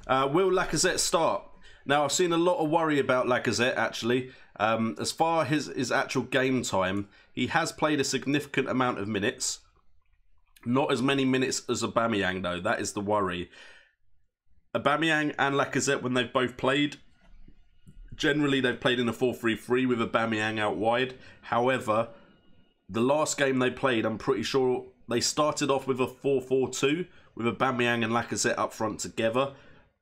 Will Lacazette start? Now, I've seen a lot of worry about Lacazette, actually. As far as his actual game time, he has played a significant amount of minutes. Not as many minutes as Aubameyang, though. That is the worry. Aubameyang and Lacazette, when they've both played, generally they've played in a 4-3-3 with Aubameyang out wide. However, the last game they played, I'm pretty sure they started off with a 4-4-2 with Aubameyang and Lacazette up front together.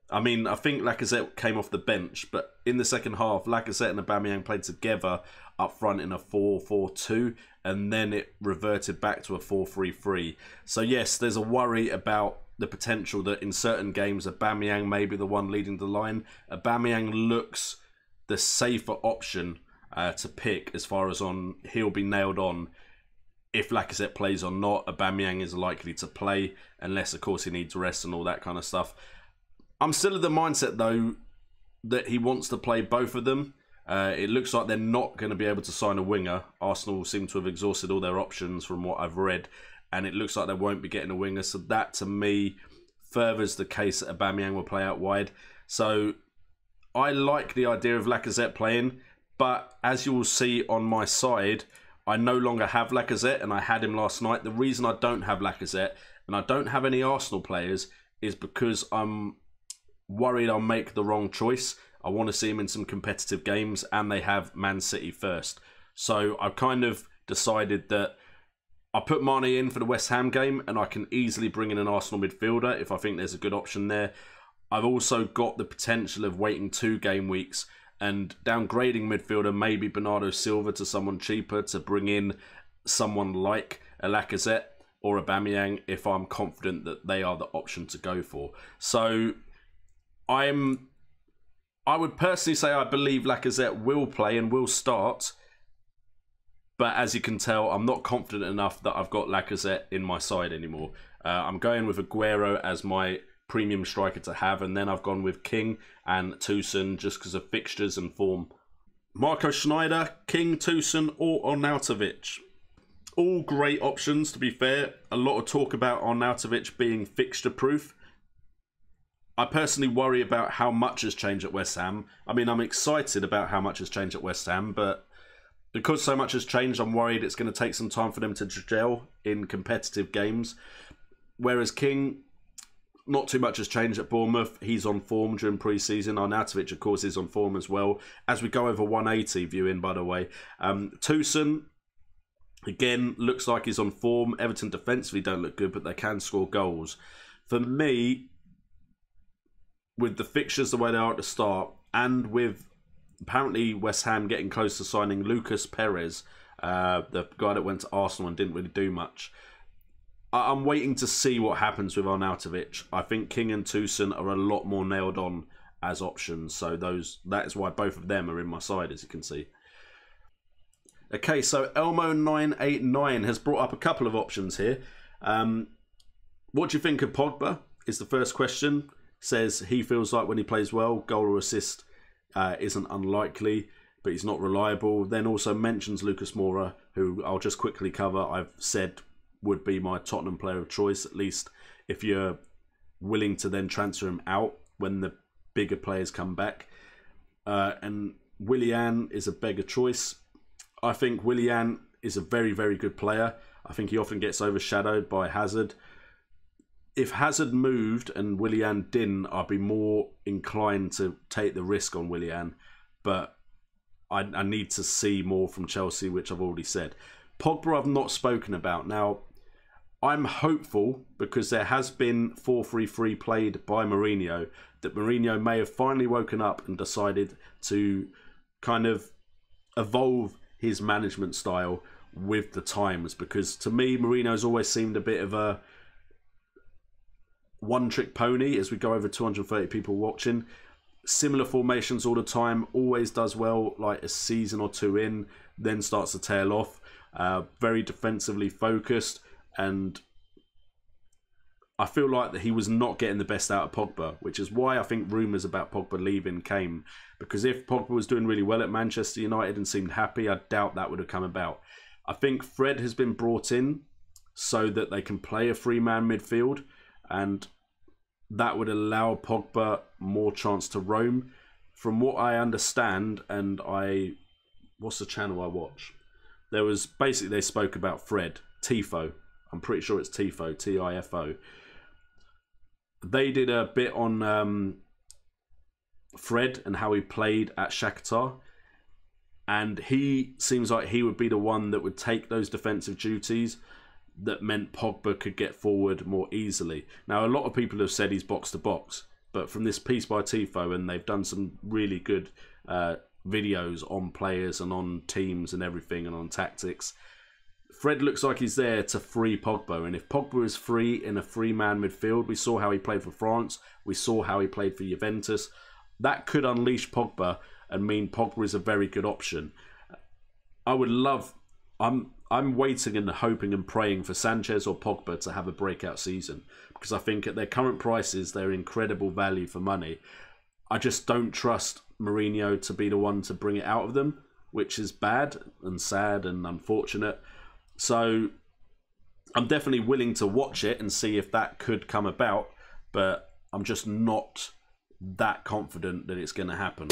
I mean, I think Lacazette came off the bench, but in the second half, Lacazette and Aubameyang played together up front in a 4-4-2, and then it reverted back to a 4-3-3. So yes, there's a worry about the potential that in certain games, Aubameyang may be the one leading the line. Aubameyang looks the safer option to pick as far as on he'll be nailed on. If Lacazette plays or not, Aubameyang is likely to play, unless, of course, he needs rest and all that kind of stuff. I'm still of the mindset, though, that he wants to play both of them. It looks like they're not going to be able to sign a winger. Arsenal seem to have exhausted all their options from what I've read, and it looks like they won't be getting a winger. So that, to me, furthers the case that Aubameyang will play out wide. So I like the idea of Lacazette playing, but as you will see on my side, I no longer have Lacazette, and I had him last night. The reason I don't have Lacazette, and I don't have any Arsenal players, is because I'm worried I'll make the wrong choice. I want to see him in some competitive games, and they have Man City first. So I've kind of decided that I put Mane in for the West Ham game, and I can easily bring in an Arsenal midfielder if I think there's a good option there. I've also got the potential of waiting 2 game weeks and downgrading midfielder, maybe Bernardo Silva to someone cheaper to bring in someone like a Lacazette or Aubameyang if I'm confident that they are the option to go for. So I would personally say I believe Lacazette will play and will start, but as you can tell, I'm not confident enough that I've got Lacazette in my side anymore. I'm going with Aguero as my premium striker to have, and then I've gone with King and Tosun just because of fixtures and form. Marco Schneider, King, Tosun or Arnautovic. All great options, to be fair. A lot of talk about Arnautovic being fixture proof. I personally worry about how much has changed at West Ham. I mean, I'm excited about how much has changed at West Ham, but because so much has changed, I'm worried it's going to take some time for them to gel in competitive games. Whereas King, not too much has changed at Bournemouth. He's on form during pre-season. Arnautovic, of course, is on form as well. As we go over 180 viewing, by the way. Tosun, again, looks like he's on form. Everton defensively don't look good, but they can score goals. For me, with the fixtures the way they are at the start, and with apparently West Ham getting close to signing Lucas Perez, the guy that went to Arsenal and didn't really do much, I'm waiting to see what happens with Arnautovic. I think King and Tosun are a lot more nailed on as options, so that is why both of them are in my side, as you can see. Okay, so Elmo989 has brought up a couple of options here. What do you think of Pogba is the first question. Says he feels like when he plays well, goal or assist isn't unlikely, but he's not reliable. Then also mentions Lucas Moura, who I'll just quickly cover. I've said would be my Tottenham player of choice, at least if you're willing to then transfer him out when the bigger players come back. And Willian is a beggar choice. I think Willian is a very, very good player. I think he often gets overshadowed by Hazard. If Hazard moved and Willian didn't, I'd be more inclined to take the risk on Willian. But I need to see more from Chelsea, which I've already said. Pogba I've not spoken about. Now, I'm hopeful, because there has been 4-3-3 played by Mourinho, that Mourinho may have finally woken up and decided to kind of evolve his management style with the times. Because to me, Mourinho's always seemed a bit of a one-trick pony as we go over 230 people watching. Similar formations all the time, always does well like a season or two in, then starts to tail off. Very defensively focused, and I feel like that he was not getting the best out of Pogba, which is why I think rumours about Pogba leaving came. Because if Pogba was doing really well at Manchester United and seemed happy, I doubt that would have come about. I think Fred has been brought in so that they can play a 3-man midfield, and that would allow Pogba more chance to roam. From what I understand, and what's the channel I watch? There was basically, they spoke about Fred, Tifo. I'm pretty sure it's Tifo, T-I-F-O. They did a bit on Fred and how he played at Shakhtar. And he seems like he would be the one that would take those defensive duties that meant Pogba could get forward more easily. Now, a lot of people have said he's box to box, but from this piece by Tifo, and they've done some really good videos on players and on teams and everything and on tactics, Fred looks like he's there to free Pogba. And if Pogba is free in a three-man midfield, we saw how he played for France, we saw how he played for Juventus, that could unleash Pogba and mean Pogba is a very good option. I'm waiting and hoping and praying for Sanchez or Pogba to have a breakout season, because I think at their current prices, they're incredible value for money. I just don't trust Mourinho to be the one to bring it out of them, which is bad and sad and unfortunate. So I'm definitely willing to watch it and see if that could come about, but I'm just not that confident that it's going to happen.